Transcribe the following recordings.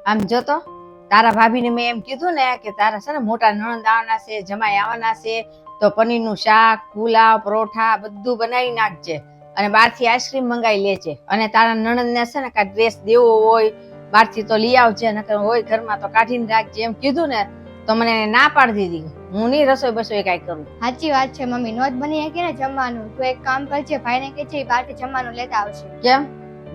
આમ જો તો તારા ભાભીને મેં એમ કીધું ને કે તારા છે ને મોટા નણંદ આવવાના છે, જમાઈ આવવાના છે, તો પનીરનું શાક, પુલાવ, પરોઠા બધું બનાવી નાખજે અને બહારથી આઈસ્ક્રીમ મંગાવી લેજે. અને તારા નણંદને છે ને કાંઈ ડ્રેસ દેવો હોય બહારથી તો લઈ આવજે, નકર હોય ઘરમાં તો કાઢીને રાખજે. એમ કીધું ને તો મને ના પાડી દીધી. હું નહીં રસોઈ બસોઈ કાંઈ કરું. સાચી વાત છે મમ્મી, નોત બની શકે ને જમવાનું. તું એક કામ કરજે, ભાઈને કહેજે બહારથી જમવાનું લેતા આવશે. કેમ?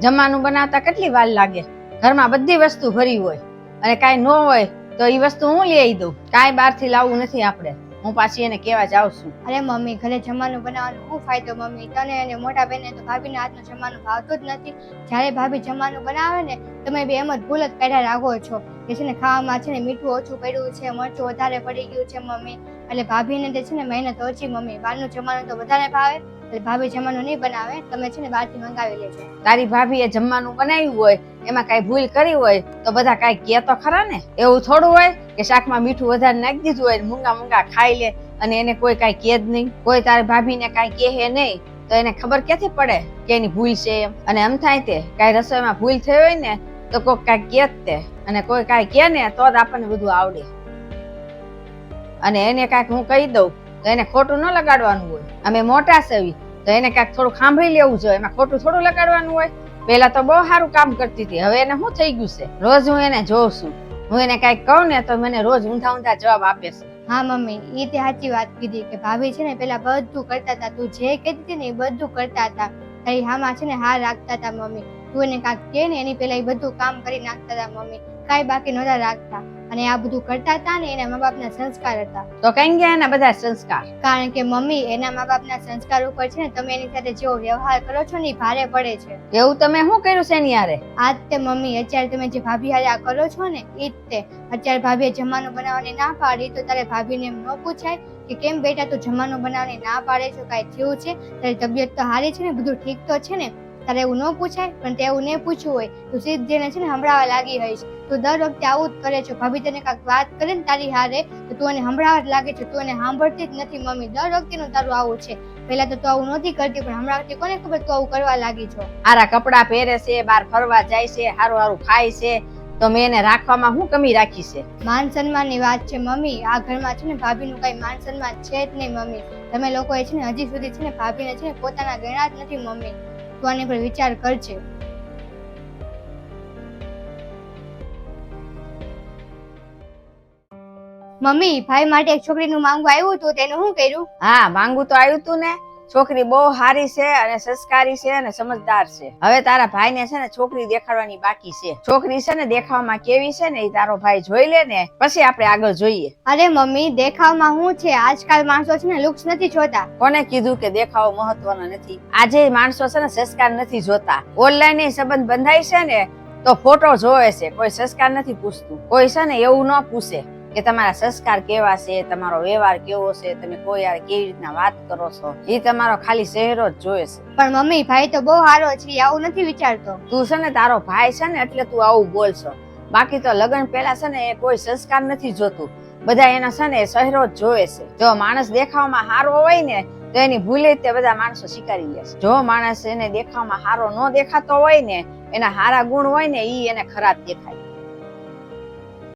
જમવાનું બનાવતા કેટલી વાર લાગે? ઘરમાં બધી વસ્તુ ભરી હોય અને કાંઈ ન હોય તો એ વસ્તુ હું લઈ આવી દઉં. કાંઈ બહારથી લાવવું નથી આપણે. હું પાછી એને કહેવા જાઉં છું. અરે મમ્મી, ઘરે જમવાનું બનાવવાનું શું ફાયદો મમ્મી? તને અને મોટા બેને તો ભાભીના હાથનું જમવાનું ભાવતું જ નથી. જ્યારે ભાભી જમવાનું બનાવે ને તમે બે એમ જ ભૂલ જ કાઢ્યા રાખો છો કે છે ને ખાવામાં છે ને મીઠું ઓછું પડ્યું છે, મરચું વધારે પડી ગયું છે મમ્મી. એટલે ભાભીને તે છે ને મહેનત ઓછી મમ્મી, બહારનું જમવાનું તો વધારે ભાવે. એટલે ભાભી જમવાનું નહીં બનાવે, તમે છે ને બહારથી મંગાવી લેજો. તારી ભાભીએ જમવાનું બનાવ્યું હોય એમાં કાંઈ ભૂલ કરી હોય તો બધા કાંઈ કહે તો ખરા ને. એવું થોડું હોય કે શાકમાં મીઠું વધારે નાખી દીધું હોય મૂંગા મૂંગા ખાઈ લે અને એને કોઈ કાંઈ કહે જ નહીં. કોઈ તારી ભાભીને કાંઈ કહે નહીં તો એને ખબર ક્યાંથી પડે કે એની ભૂલ છે એમ. અને એમ થાય તે કાંઈ રસોઈમાં ભૂલ થઈ હોય ને તો કોઈ કાંઈ કહે જ તે, અને કોઈ કાંઈ કહે ને તો જ આપણને બધું આવડે. અને એને કાંઈક હું કહી દઉં તો એને ખોટું ન લગાડવાનું હોય. અમે મોટા સેવી તો એને કાંઈક થોડું સાંભળી લેવું જોઈએ, એમાં ખોટું થોડું લગાડવાનું હોય. પેલા તો બહુ સારું કામ કરતી હતી, હવે એને શું થઈ ગયું છે? રોજ હું એને જોઉં છું, હું એને કાંઈક કહું ને તો મને રોજ ઊંધા ઊંધા જવાબ આપે છે. હા મમ્મી, એ તે સાચી વાત કીધી કે ભાભી છે ને પેલા બધું કરતા હતા. તું જે કહેતી હતી ને એ બધું કરતા હતા. તારી હામાં છે ને હાર રાખતા હતા મમ્મી. તું એને કાંઈક કહે ને એની પેલા એ બધું કામ કરી નાખતા હતા મમ્મી, કાંઈ બાકી નહોતા રાખતા. અને આ બધું કરતા હતા ને એના મા બાપના સંસ્કાર હતા. તો કઈ ગયા એના બધા સંસ્કાર? કારણ કે મમ્મી, એના મા બાપના સંસ્કાર ઉપર છે ને તમે એની સાથે જેવો વ્યવહાર કરો છો ને એ ભારે પડે છે. એવું તમે શું કર્યું છે એની હારે? આજ તે મમ્મી, અત્યારે તમે જે ભાભી હારે આ કરો છો ને એ જ તે. અત્યારે ભાભીએ જમવાનું બનાવવાની ના પાડી તો તારે ભાભીને એમ ન પૂછાય કે કેમ બેટા તું જમવાનું બનાવવાની ના પાડે છો, કાંઈ થયું છે? તારી તબિયત તો સારી છે ને, બધું ઠીક તો છે ને? તારે એવું ન પૂછાય? પણ તે એવું નહીં પૂછવું હોય, તું સીધે છે ને સંભળાવા લાગી હોઈશ. તું દર વખતે આવું જ કરે છો. ભાભી તને કાંઈક વાત કરે ને તારી હારે તો તું એને સંભળાવા જ લાગે છે, તું એને સાંભળતી જ નથી મમ્મી. દર વખતેનું તારું આવું છે. પહેલા તો તું આવું નહોતી કરતી, પણ હમણાંથી કોને ખબર તું આવું કરવા લાગી છો. હારા કપડા પહેરે છે, બહાર ફરવા જાય છે, સારું સારું ખાય છે, તો મેં એને રાખવામાં શું કમી રાખી છે? માન સન્માનની વાત છે મમ્મી. આ ઘરમાં છે ને ભાભીનું કઈ માન સન્માન છે જ નહીં મમ્મી. તમે લોકોએ છે ને હજી સુધી છે ને ભાભીને છે ને પોતાના ગણ્યા જ નથી મમ્મી. તું આની પર વિચાર કરજે. મમ્મી, ભાઈ માટે એક છોકરીનું માંગવા આવ્યું હતું, તેનું શું કર્યું? હા, માંગવું તો આવ્યું તું ને. છોકરી બહુ સારી છે અને સંસ્કારી છે અને સમજદાર છે. હવે તારા ભાઈને છે ને છોકરી દેખાડવાની બાકી છે. છોકરી છે ને દેખાવામાં કેવી છે ને એ તારો ભાઈ જોઈ લે ને પછી આપણે આગળ જોઈએ. અરે મમ્મી, દેખાવમાં શું છે? આજકાલ માણસો છે ને લુક્સ નથી જોતા. કોને કીધું કે દેખાવો મહત્વનો નથી? આજે માણસો છે ને સંસ્કાર નથી જોતા. ઓનલાઈન સંબંધ બંધાય છે ને તો ફોટો જોવે છે, કોઈ સંસ્કાર નથી પૂછતું. કોઈ છે ને એવું ન પૂછે કે તમારા સંસ્કાર કેવા છે, તમારો વ્યવહાર કેવો છે, તમે કોઈ યાર કેવી રીતના વાત કરો છો. એ તમારો ખાલી ચહેરો જ જોવે છે. પણ મમ્મી, ભાઈ તો બહુ સારો છે, આવું નથી વિચારતો. તું છે ને તારો ભાઈ છે ને એટલે તું આવું બોલશો. બાકી તો લગ્ન પહેલા છે ને કોઈ સંસ્કાર નથી જોતું. બધા એના છે ને ચહેરો જ જોવે છે. જો માણસ દેખાવામાં સારો હોય ને તો એની ભૂલે તે બધા માણસો સ્વીકારી લે છે. જો માણસ એને દેખાવામાં સારો ન દેખાતો હોય ને, એના સારા ગુણ હોય ને ઈ એને ખરાબ દેખાય.